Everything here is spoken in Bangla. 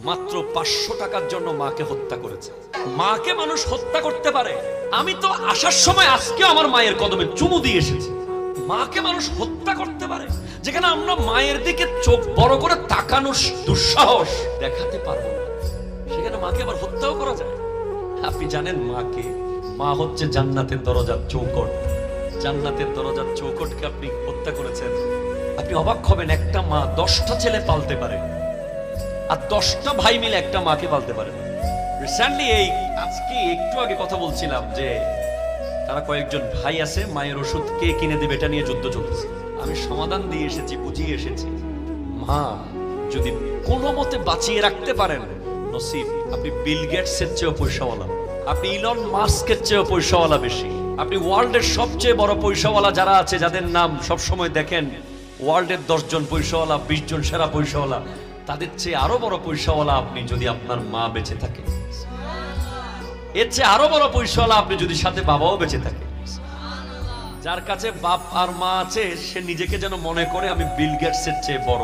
মাত্র 500 টাকার জন্য মাকে হত্যা করেছে। মাকে মানুষ হত্যা করতে পারে? আমি তো আসার সময় আজকেও আমার মায়ের কদমে চুমু দিয়ে এসেছি। মাকে মানুষ হত্যা করতে পারে? যেখানে আমরা মায়ের দিকে চোখ বড় করে তাকানোর দুঃসাহস দেখাতে পারবো না, সেখানে মাকে আবার হত্যাও করা যায়। আপনি জানেন মাকে? মা হচ্ছে জান্নাতের দরজার চৌকট। জান্নাতের দরজার চৌকটকে আপনি হত্যা করেছেন। আপনি অবাক হবেন, একটা মা 10টা ছেলে পালতে পারে, আর 10টা ভাই মিলে একটা মাকে পালতে পারে না। রিসেন্টলি আজকে একটু আগে কথা বলছিলাম যে তারা কয়েকজন ভাই আছে, মায়ের ওষুধ কে কিনে দেবে এটা নিয়ে যুদ্ধ চলতেছে। আমি সমাধান দিয়ে এসেছি, বুঝিয়ে এসেছি, মা যদি কোনো মতে বাঁচিয়ে রাখতে পারেন নসিব। আপনি বিল গেটসের চেয়েও পয়সাওয়ালা, আপনি ইলন মাস্কের চেয়েও পয়সাওয়ালা বেশি, আপনি ওয়ার্ল্ডের সবচেয়ে বড় পয়সাওয়ালা যারা আছে, যাদের নাম সবসময় দেখেন ওয়ার্ল্ডের 10 জন পয়সাওয়ালা, 20 জন সেরা পয়সাওয়ালা, তাদের চেয়ে আরো বড় পয়সাওয়ালা আপনি যদি আপনার মা বেঁচে থাকে। এর চেয়ে আরো বড় পয়সাওয়ালা আপনি যদি সাথে বাবাও বেঁচে থাকে। যার কাছে বাপ আর মা আছে সে নিজেকে যেন মনে করে আমি বিল গেটসের চেয়ে বড়।